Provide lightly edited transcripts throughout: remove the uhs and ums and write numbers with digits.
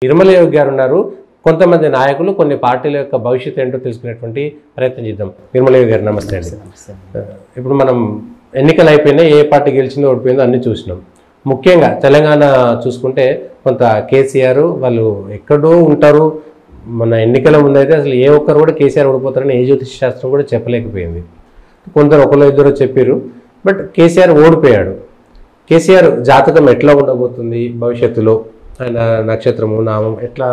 నిర్మల యోగి గారు ఉన్నారు. కొంతమంది నాయకులు కొన్ని పార్టీల యొక్క భవిష్యత్తు ఏంటో తెలుసుకునేటువంటి ప్రయత్నం చేద్దాం. నిర్మల యోగి గారు నమస్తే అండి. ఇప్పుడు మనం ఎన్నికలు అయిపోయినాయి, ఏ పార్టీ గెలిచిందో ఓడిపోయిందో అన్నీ చూసినాం. ముఖ్యంగా తెలంగాణ చూసుకుంటే కొంత కేసీఆర్ వాళ్ళు ఎక్కడో ఉంటారు. మన ఎన్నికల ముందైతే అసలు ఏ ఒక్కరు కూడా కేసీఆర్ ఓడిపోతారని ఏ జ్యోతిష శాస్త్రం కూడా చెప్పలేకపోయింది. కొందరు ఒకరు ఇద్దరు చెప్పారు, బట్ కేసీఆర్ ఓడిపోయాడు. కేసీఆర్ జాతకం ఎట్లా ఉండబోతుంది భవిష్యత్తులో, ఆయన నక్షత్రము నామం ఎట్లా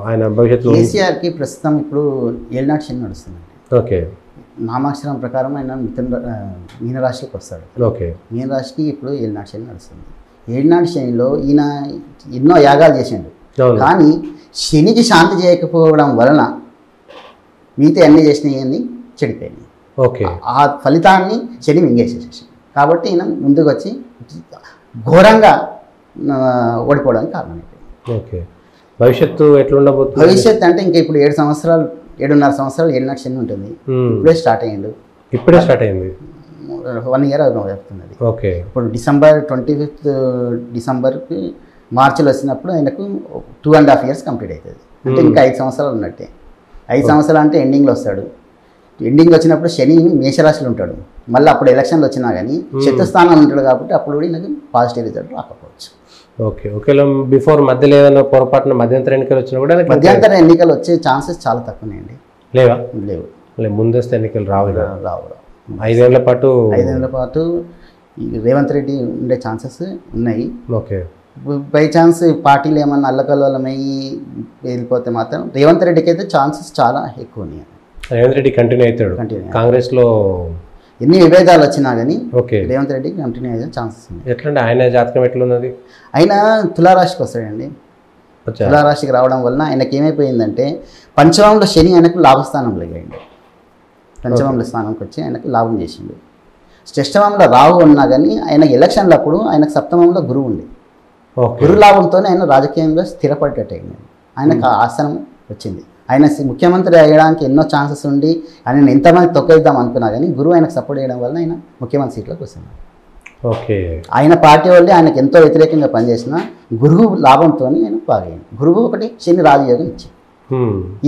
ఆయన భవిష్యత్తులో? కేసీఆర్కి ప్రస్తుతం ఇప్పుడు ఏళ్ళనాటి శని నడుస్తుంది. ఓకే, నామాక్షరం ప్రకారం ఆయన మీనరాశికి వస్తాడు. ఓకే, మీనరాశికి ఇప్పుడు ఏళ్ళనాటి శని నడుస్తుంది. ఏళ్ళనాటి శనిలో ఈయన ఎన్నో యాగాలు చేసిండు, కానీ శనికి శాంతి చేయకపోవడం వలన మిగతా అన్నీ చేసినవి చెడిపోయినాయి. ఓకే, ఆ ఫలితాన్ని శని మింగేసేసేసి, కాబట్టి ఈయన ముందుకు వచ్చి ఘోరంగా ఓడిపోవడానికి కారణమైపోయింది. ఓకే, భవిష్యత్తు ఎట్లా ఉండబోతుంది? భవిష్యత్తు అంటే ఇంకా ఇప్పుడు 7.5 సంవత్సరాలు ఏళ్ళనాటి శని ఉంటుంది. ఇప్పుడే స్టార్ట్ అయ్యిండు. ఇప్పుడే స్టార్ట్ అయింది. 1 year అవుతున్నది. ఓకే, ఇప్పుడు డిసెంబర్ 25th డిసెంబర్కి మార్చిలో వచ్చినప్పుడు ఆయనకు 2.5 years కంప్లీట్ అవుతుంది. అంటే ఇంకా 5 సంవత్సరాలు ఉన్నట్టే. 5 సంవత్సరాలు అంటే ఎండింగ్లో వస్తాడు. ఎండింగ్ వచ్చినప్పుడు శని మేషరాశిలో ఉంటాడు. మళ్ళీ అప్పుడు ఎలక్షన్లు వచ్చినా కానీ శత్రుస్థానంలో ఉంటాడు, కాబట్టి అప్పుడు కూడా ఈయనకు పాజిటివ్ రిజల్ట్ రాకపోవచ్చు. ఓకే, ఒకవేళ బిఫోర్ మధ్యలో ఏదైనా పొరపాటున మధ్యంతర ఎన్నికలు వచ్చినా కూడా మధ్యంతర ఎన్నికలు వచ్చే ఛాన్సెస్ చాలా తక్కువనేయండి. లేవా? లేవు. ముందస్తు ఎన్నికలు రావు. రావు. 5 ఏళ్ల పాటు రేవంత్ రెడ్డి ఉండే ఛాన్సెస్ ఉన్నాయి. ఓకే, బై ఛాన్స్ పార్టీలు ఏమన్నా అల్లకల్లోలమయ్యి వెళ్ళిపోతే మాత్రం రేవంత్ రెడ్డికి అయితే ఛాన్సెస్ చాలా ఎక్కువ ఉన్నాయి. రేవంత్ రెడ్డి కంటిన్యూ అవుతాడు. కాంగ్రెస్లో ఎన్ని విభేదాలు వచ్చినా కానీ ఓకే, రేవంత్ రెడ్డికి కంటిన్యూ అయ్యే ఛాన్సెస్ ఉన్నాయి. ఎట్లంటే ఆయన జాతకం ఎట్లున్నది? ఆయన తులారాశికి వస్తాడండి. తులారాశికి రావడం వలన ఆయనకి ఏమైపోయిందంటే పంచమంలో శని ఆయనకు లాభస్థానంలో అయ్యాడు. పంచమంలో స్థానంకి వచ్చి ఆయనకు లాభం చేసిండు. షష్టమంలో రాహు ఉన్నా కానీ ఆయన ఎలక్షన్లప్పుడు ఆయనకు సప్తమంలో గురువు ఉంది. గురు లాభంతోనే ఆయన రాజకీయంలో స్థిరపడ్డట్టు అయింది. ఆయనకు ఆ ఆసనం వచ్చింది. ఆయన ముఖ్యమంత్రి అయ్యడానికి ఎన్నో ఛాన్సెస్ ఉండి ఆయన ఎంతమంది తొక్కేద్దాం అనుకున్నా కానీ గురువు ఆయనకు సపోర్ట్ చేయడం వల్ల ఆయన ముఖ్యమంత్రి సీట్లోకి వస్తున్నాడు. ఓకే, ఆయన పార్టీ వాళ్ళే ఆయనకు ఎంతో వ్యతిరేకంగా పనిచేసిన గురువు లాభంతో ఆయన బాగయ్యింది. గురువు ఒకటి శని రాజయోగం ఇచ్చింది.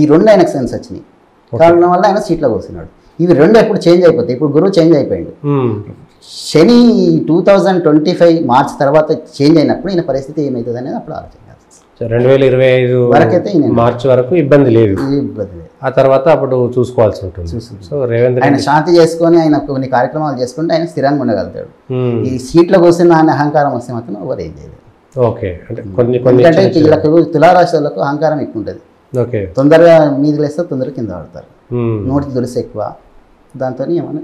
ఈ రెండు ఆయనకు సెన్స్ వచ్చినాయి. కారణం వల్ల ఆయన సీట్లో కూర్చున్నాడు. ఇవి రెండు ఎప్పుడు చేంజ్ అయిపోతాయి. ఇప్పుడు గురువు చేంజ్ అయిపోయింది. శని 2025 మార్చి తర్వాత చేంజ్ అయినప్పుడు ఈయన పరిస్థితి ఏమవుతుంది అనేది అప్పుడు ఆలోచన. 2025 వరకైతే మార్చి వరకు ఇబ్బంది లేదు. ఇబ్బంది లేదు. ఆ తర్వాత అప్పుడు చూసుకోవాల్సి ఉంటుంది. సో రేవంత్ ఆయన శాంతి చేసుకొని ఆయన కొన్ని కార్యక్రమాలు చేసుకుంటే ఆయన స్థిరంగా ఉండగలుగుతాడు. ఈ సీట్లో కూర్చున్న ఆయన అహంకారం వస్తే మాత్రం ఎవరు ఏం చేయలేదు. ఓకే, అంటే కొన్ని వీళ్ళకు తులారాశులకు అహంకారం ఎక్కువ ఉంటుంది. ఓకే, తొందరగా మీదికి లేస్తే తొందరగా కింద పడతారు. నోటికి దురుసు ఎక్కువ. దాంతో ఏమైనా